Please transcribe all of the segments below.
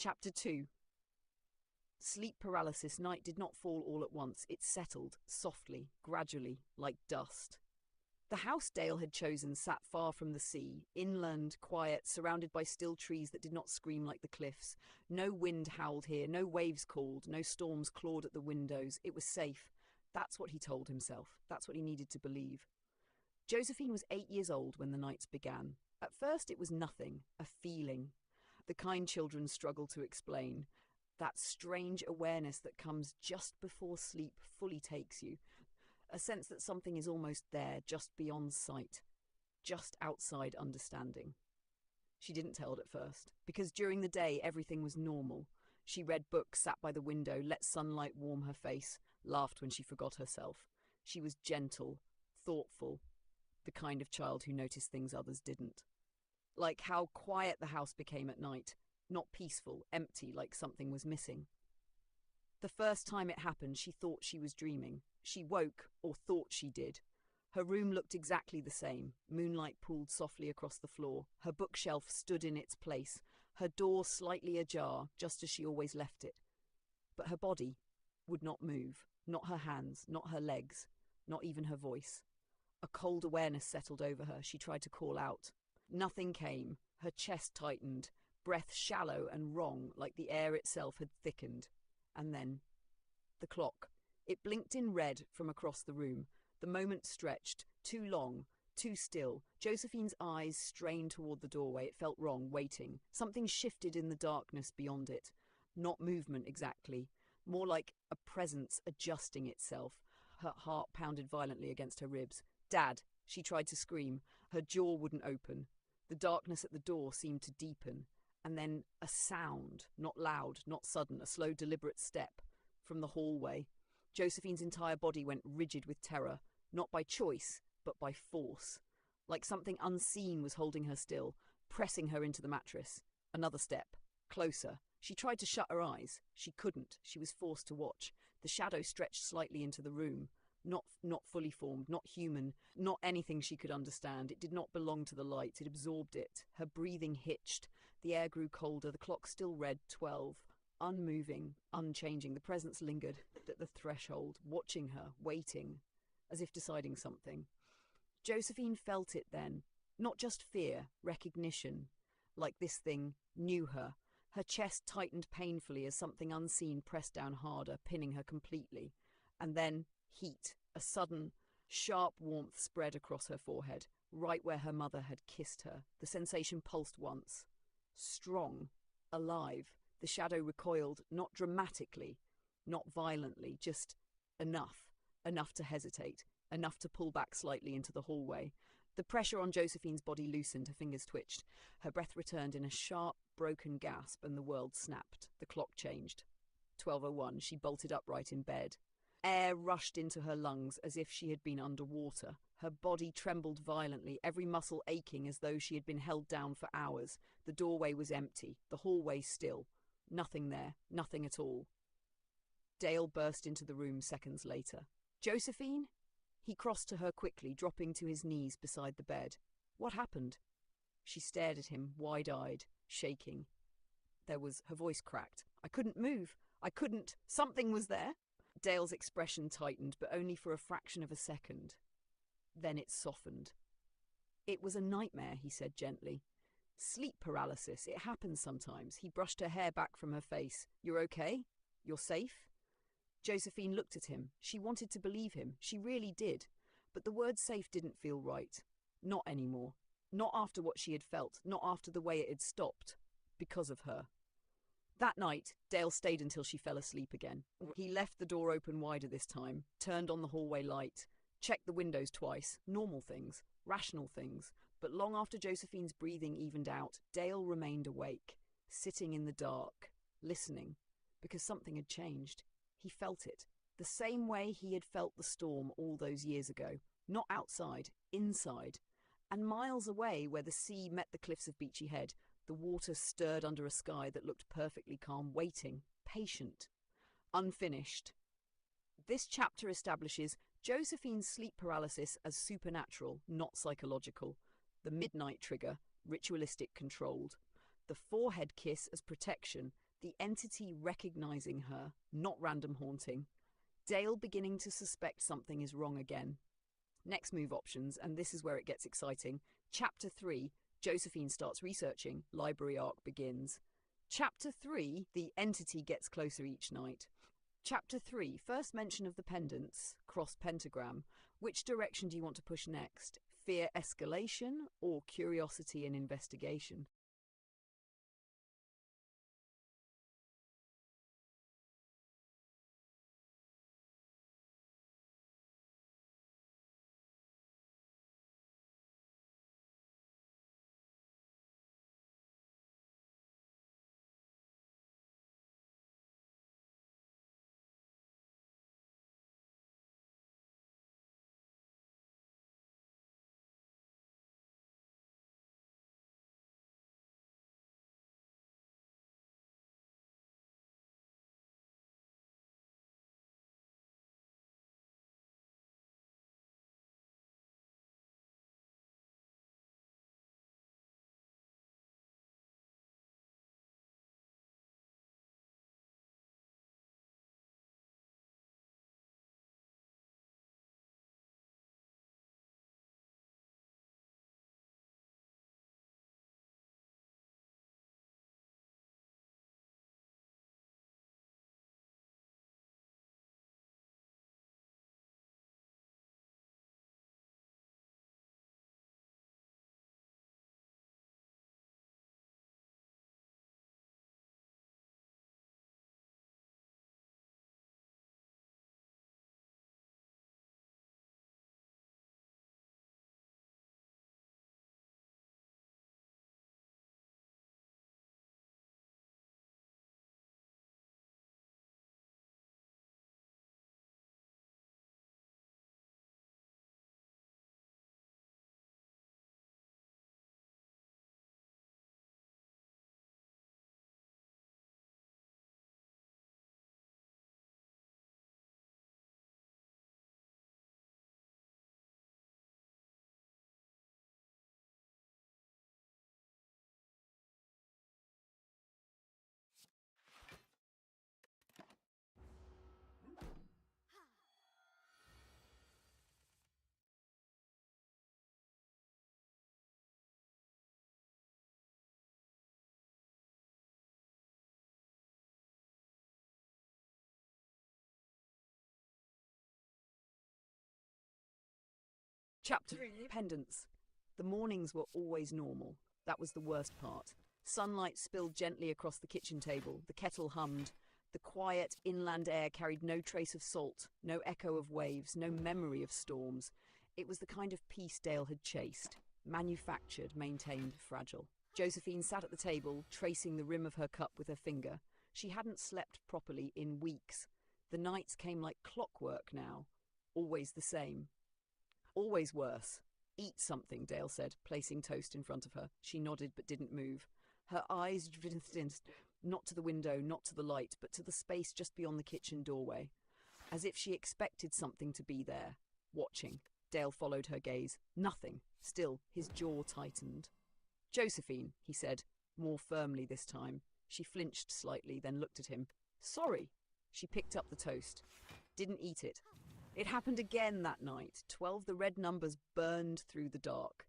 Chapter 2. Sleep paralysis. Night did not fall all at once. It settled, softly, gradually, like dust. The house Dale had chosen sat far from the sea, inland, quiet, surrounded by still trees that did not scream like the cliffs. No wind howled here, no waves called, no storms clawed at the windows. It was safe. That's what he told himself. That's what he needed to believe. Josephine was 8 years old when the nights began. At first it was nothing, a feeling. The kind children struggle to explain. That strange awareness that comes just before sleep fully takes you. A sense that something is almost there, just beyond sight, just outside understanding. She didn't tell it at first, because during the day everything was normal. She read books, sat by the window, let sunlight warm her face, laughed when she forgot herself. She was gentle, thoughtful, the kind of child who noticed things others didn't. Like how quiet the house became at night, not peaceful, empty, like something was missing. The first time it happened, she thought she was dreaming. She woke, or thought she did. Her room looked exactly the same. Moonlight pooled softly across the floor. Her bookshelf stood in its place, her door slightly ajar, just as she always left it. But her body would not move, not her hands, not her legs, not even her voice. A cold awareness settled over her. She tried to call out. Nothing came. Her chest tightened, breath shallow and wrong, like the air itself had thickened. And then, the clock. It blinked in red from across the room. The moment stretched, too long, too still. Josephine's eyes strained toward the doorway. It felt wrong, waiting. Something shifted in the darkness beyond it. Not movement exactly, more like a presence adjusting itself. Her heart pounded violently against her ribs. "Dad!" She tried to scream. Her jaw wouldn't open. The darkness at the door seemed to deepen. And then a sound, not loud, not sudden, a slow, deliberate step from the hallway. Josephine's entire body went rigid with terror, not by choice, but by force. Like something unseen was holding her still, pressing her into the mattress. Another step, closer. She tried to shut her eyes. She couldn't. She was forced to watch. The shadow stretched slightly into the room. Not fully formed, not human, not anything she could understand. It did not belong to the light. It absorbed it. Her breathing hitched. The air grew colder. The clock still read 12. Unmoving, unchanging. The presence lingered at the threshold, watching her, waiting, as if deciding something. Josephine felt it then. Not just fear, recognition. Like this thing knew her. Her chest tightened painfully as something unseen pressed down harder, pinning her completely. And then heat, a sudden, sharp warmth spread across her forehead, right where her mother had kissed her. The sensation pulsed once. Strong, alive. The shadow recoiled, not dramatically, not violently, just enough to hesitate, enough to pull back slightly into the hallway. The pressure on Josephine's body loosened, her fingers twitched. Her breath returned in a sharp, broken gasp, and the world snapped. The clock changed. 12:01. She bolted upright in bed. Air rushed into her lungs as if she had been underwater. Her body trembled violently, every muscle aching as though she had been held down for hours. The doorway was empty, the hallway still. Nothing there, nothing at all. Dale burst into the room seconds later. "Josephine?" He crossed to her quickly, dropping to his knees beside the bed. "What happened?" She stared at him, wide-eyed, shaking. Her voice cracked. "I couldn't move. I couldn't. Something was there." Dale's expression tightened, but only for a fraction of a second. Then it softened. "It was a nightmare," he said gently. "Sleep paralysis. It happens sometimes." He brushed her hair back from her face. "You're okay? You're safe?" Josephine looked at him. She wanted to believe him. She really did. But the word safe didn't feel right. Not anymore. Not after what she had felt. Not after the way it had stopped. Because of her. That night, Dale stayed until she fell asleep again. He left the door open wider this time, turned on the hallway light, checked the windows twice. Normal things. Rational things. But long after Josephine's breathing evened out, Dale remained awake, sitting in the dark, listening, because something had changed. He felt it, the same way he had felt the storm all those years ago. Not outside, inside. And miles away, where the sea met the cliffs of Beachy Head, the water stirred under a sky that looked perfectly calm, waiting, patient, unfinished. This chapter establishes Josephine's sleep paralysis as supernatural, not psychological. The midnight trigger, ritualistic, controlled. The forehead kiss as protection, The entity recognizing her, not random haunting. Dale beginning to suspect something is wrong again. Next move options, and this is where it gets exciting. Chapter 3, Josephine starts researching. Library arc begins. Chapter 3, the entity gets closer each night. Chapter 3, first mention of the pendants, cross pentagram. Which direction do you want to push next? Fear escalation or curiosity and investigation? Chapter 3, pendants. The mornings were always normal. That was the worst part. Sunlight spilled gently across the kitchen table. The kettle hummed. The quiet inland air carried no trace of salt, no echo of waves, no memory of storms. It was the kind of peace Dale had chased. Manufactured, maintained, fragile. Josephine sat at the table, tracing the rim of her cup with her finger. She hadn't slept properly in weeks. The nights came like clockwork now. Always the same. Always worse. Eat something, Dale said, placing toast in front of her. She nodded but didn't move. Her eyes drifted, not to the window, not to the light, but to the space just beyond the kitchen doorway. As if she expected something to be there, watching. Dale followed her gaze. Nothing. Still, his jaw tightened. Josephine, he said, more firmly this time. She flinched slightly, then looked at him. Sorry. She picked up the toast. Didn't eat it. It happened again that night. 12, the red numbers burned through the dark.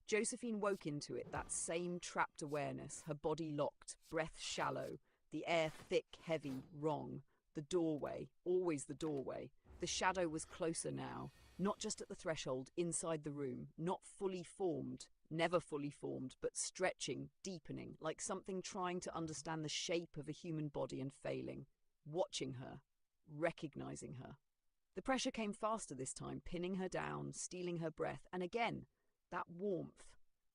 Josephine woke into it, that same trapped awareness, her body locked, breath shallow, the air thick, heavy, wrong. The doorway, always the doorway. The shadow was closer now, not just at the threshold, inside the room, not fully formed, never fully formed, but stretching, deepening, like something trying to understand the shape of a human body and failing, watching her, recognizing her. The pressure came faster this time, pinning her down, stealing her breath, and again, that warmth.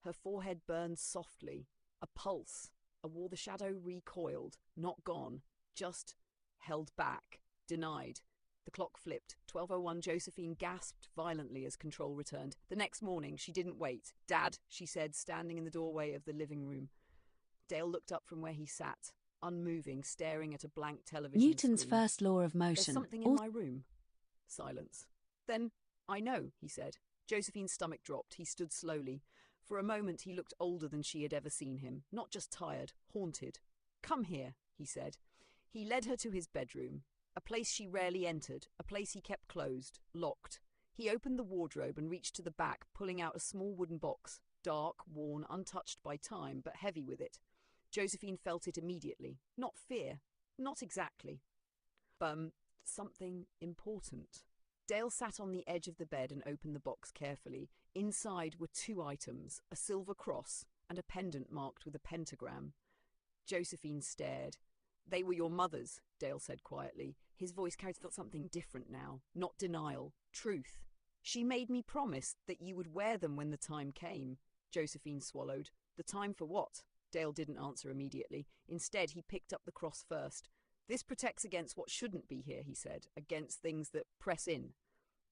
Her forehead burned softly, a pulse, the shadow recoiled, not gone, just held back, denied. The clock flipped. 12:01, Josephine gasped violently as control returned. The next morning, she didn't wait. Dad, she said, standing in the doorway of the living room. Dale looked up from where he sat, unmoving, staring at a blank television Newton's screen. first law of motion. There's something in my room. Silence. Then, I know, he said. Josephine's stomach dropped. He stood slowly. For a moment he looked older than she had ever seen him. Not just tired, haunted. Come here, he said. He led her to his bedroom, a place she rarely entered, a place he kept closed, locked. He opened the wardrobe and reached to the back, pulling out a small wooden box, dark, worn, untouched by time, but heavy with it. Josephine felt it immediately. Not fear, not exactly. Something important. Dale sat on the edge of the bed and opened the box carefully. Inside were 2 items, a silver cross and a pendant marked with a pentagram. Josephine stared. They were your mother's, Dale said quietly. His voice carried something different now, not denial, truth. She made me promise that you would wear them when the time came. Josephine swallowed. The time for what? Dale didn't answer immediately. Instead, he picked up the cross first. This protects against what shouldn't be here, he said, against things that press in.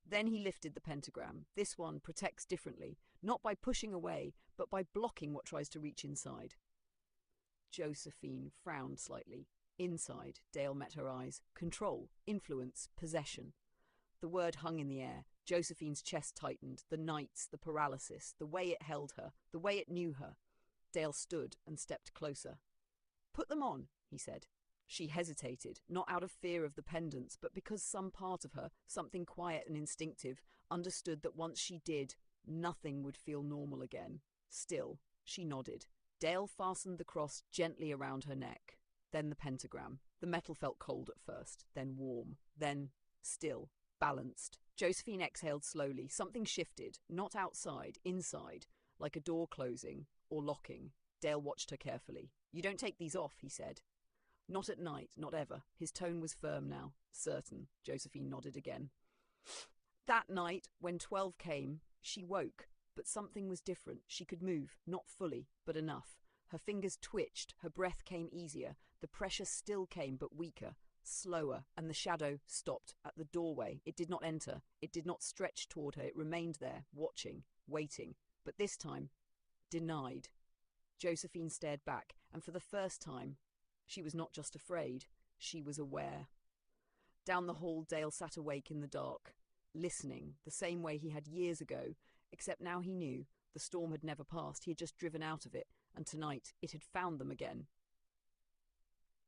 Then he lifted the pentagram. This one protects differently, not by pushing away, but by blocking what tries to reach inside. Josephine frowned slightly. Inside, Dale met her eyes. Control, influence, possession. The word hung in the air. Josephine's chest tightened. The nights, the paralysis, the way it held her, the way it knew her. Dale stood and stepped closer. Put them on, he said. She hesitated, not out of fear of the pendants, but because some part of her, something quiet and instinctive, understood that once she did, nothing would feel normal again. Still, she nodded. Dale fastened the cross gently around her neck. Then the pentagram. The metal felt cold at first, then warm, then still, balanced. Josephine exhaled slowly. Something shifted, not outside, inside, like a door closing or locking. Dale watched her carefully. You don't take these off, he said. Not at night, not ever. His tone was firm now, certain. Josephine nodded again. That night, when 12 came, she woke, but something was different. She could move, not fully, but enough. Her fingers twitched, her breath came easier, the pressure still came, but weaker, slower, and the shadow stopped at the doorway. It did not enter, it did not stretch toward her, it remained there, watching, waiting, but this time, denied. Josephine stared back, and for the first time, she was not just afraid, she was aware. Down the hall, Dale sat awake in the dark, listening, the same way he had years ago, except now he knew the storm had never passed, he had just driven out of it, and tonight it had found them again.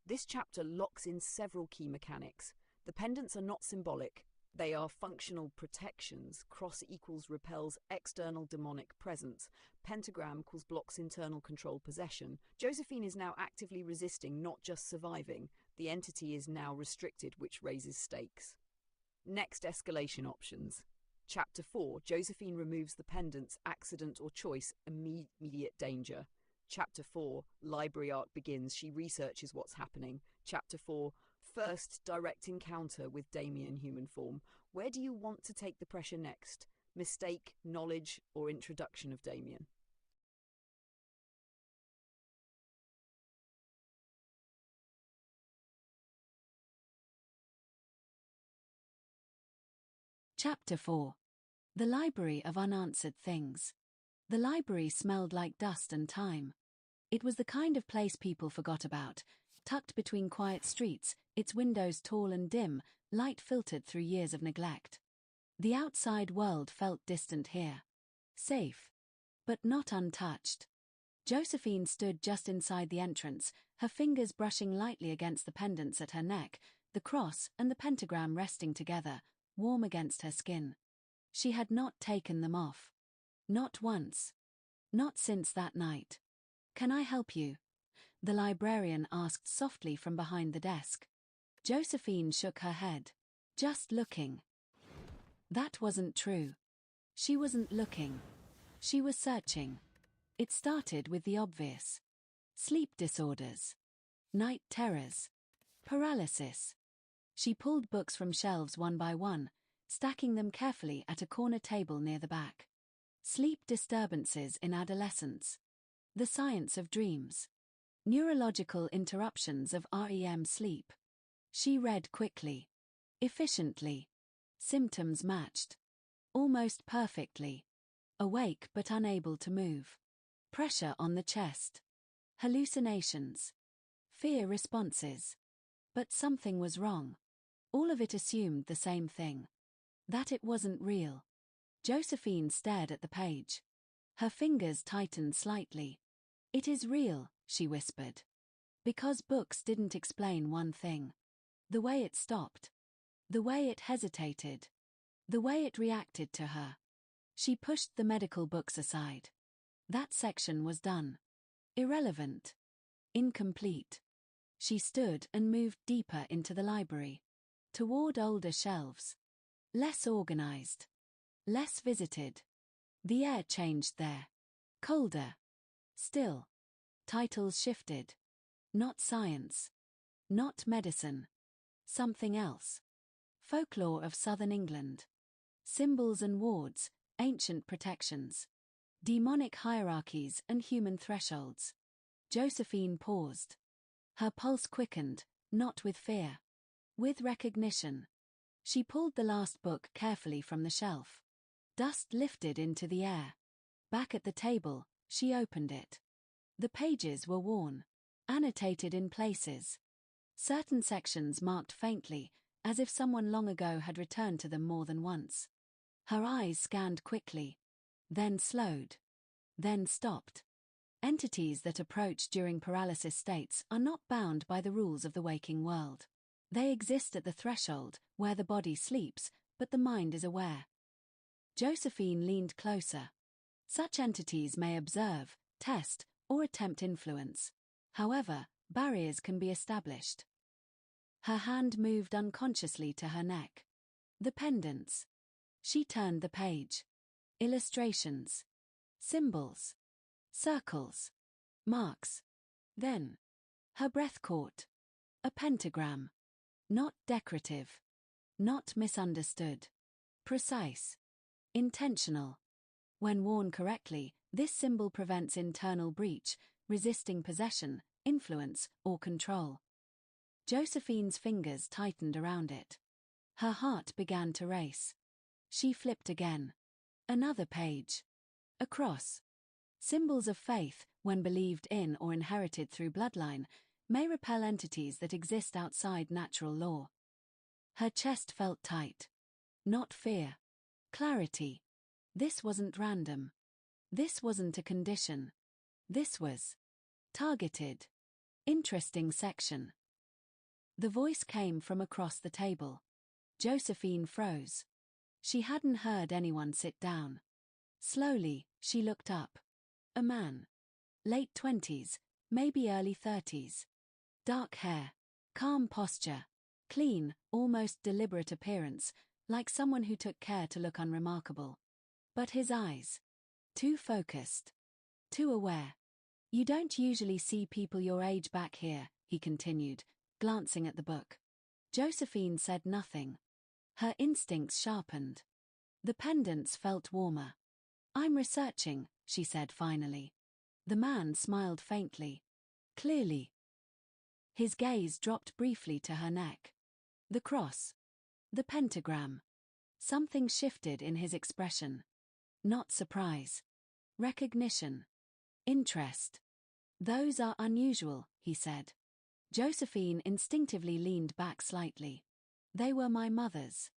This chapter locks in several key mechanics. The pendants are not symbolic, they are functional protections. Cross equals repels external demonic presence. Pentagram equals blocks internal control possession. Josephine is now actively resisting, not just surviving. The entity is now restricted, which raises stakes. Next escalation options. Chapter 4, Josephine removes the pendants, accident or choice, immediate danger. Chapter 4, library arc begins, she researches what's happening. Chapter 4, first direct encounter with Damien human form. Where do you want to take the pressure next? Mistake, knowledge, or introduction of Damien? Chapter 4. The Library of Unanswered Things. The library smelled like dust and time. It was the kind of place people forgot about, tucked between quiet streets, its windows tall and dim, light filtered through years of neglect. The outside world felt distant here. Safe, but not untouched. Josephine stood just inside the entrance, her fingers brushing lightly against the pendants at her neck, the cross and the pentagram resting together, warm against her skin. She had not taken them off. Not once. Not since that night. "Can I help you?" the librarian asked softly from behind the desk. Josephine shook her head. "Just looking." That wasn't true. She wasn't looking. She was searching. It started with the obvious. Sleep disorders. Night terrors. Paralysis. She pulled books from shelves one by one, stacking them carefully at a corner table near the back. Sleep disturbances in adolescence. The science of dreams. Neurological interruptions of REM sleep. She read quickly. Efficiently. Symptoms matched. Almost perfectly. Awake but unable to move. Pressure on the chest. Hallucinations. Fear responses. But something was wrong. All of it assumed the same thing. That it wasn't real. Josephine stared at the page. Her fingers tightened slightly. "It is real," she whispered. Because books didn't explain one thing. The way it stopped. The way it hesitated. The way it reacted to her. She pushed the medical books aside. That section was done. Irrelevant. Incomplete. She stood and moved deeper into the library. Toward older shelves. Less organized. Less visited. The air changed there. Colder. Still. Titles shifted. Not science. Not medicine. Something else. Folklore of southern England. Symbols and wards, ancient protections. Demonic hierarchies and human thresholds. Josephine paused. Her pulse quickened, not with fear. With recognition. She pulled the last book carefully from the shelf. Dust lifted into the air. Back at the table, she opened it. The pages were worn. Annotated in places. Certain sections marked faintly, as if someone long ago had returned to them more than once. Her eyes scanned quickly. Then slowed. Then stopped. Entities that approach during paralysis states are not bound by the rules of the waking world. They exist at the threshold, where the body sleeps, but the mind is aware. Josephine leaned closer. Such entities may observe, test, or attempt influence. However, barriers can be established. Her hand moved unconsciously to her neck. The pendants. She turned the page. Illustrations. Symbols. Circles. Marks. Then. Her breath caught. A pentagram. Not decorative. Not misunderstood. Precise. Intentional. When worn correctly, this symbol prevents internal breach, resisting possession, influence, or control. Josephine's fingers tightened around it. Her heart began to race. She flipped again. Another page. A cross. Symbols of faith, when believed in or inherited through bloodline, may repel entities that exist outside natural law. Her chest felt tight. Not fear. Clarity. This wasn't random. This wasn't a condition. This was targeted. Interesting section. The voice came from across the table. Josephine froze. She hadn't heard anyone sit down. Slowly, she looked up. A man. Late 20s, maybe early 30s. Dark hair. Calm posture. Clean, almost deliberate appearance, like someone who took care to look unremarkable. But his eyes. Too focused. Too aware. You don't usually see people your age back here, he continued, glancing at the book. Josephine said nothing. Her instincts sharpened. The pendants felt warmer. I'm researching, she said finally. The man smiled faintly. Clearly. His gaze dropped briefly to her neck. The cross. The pentagram. Something shifted in his expression. Not surprise. Recognition. Interest. Those are unusual, he said. Josephine instinctively leaned back slightly. They were my mother's.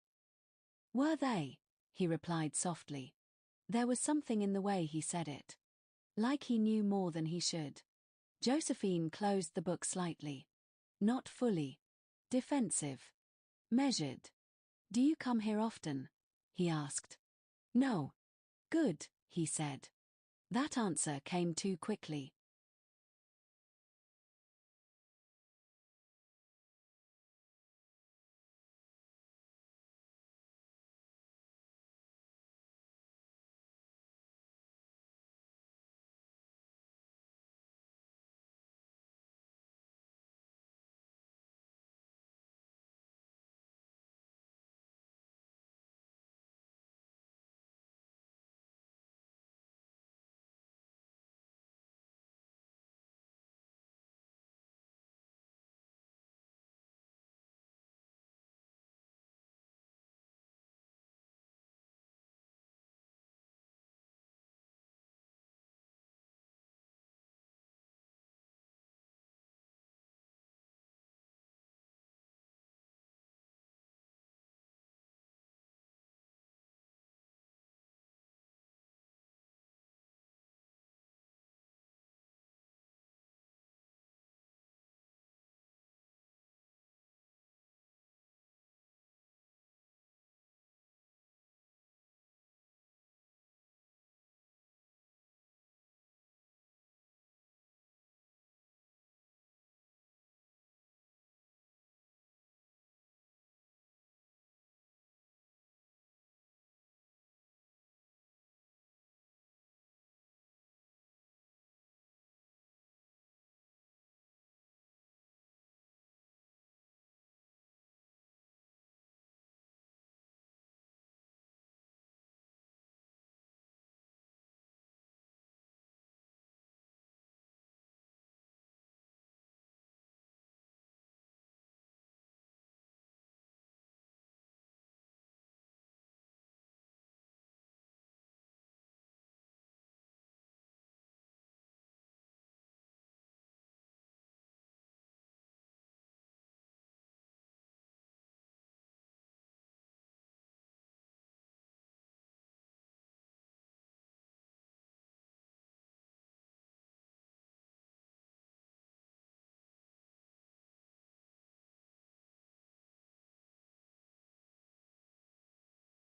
Were they? He replied softly. There was something in the way he said it. Like he knew more than he should. Josephine closed the book slightly. Not fully. Defensive. Measured. Do you come here often? He asked. No. Good, he said. That answer came too quickly.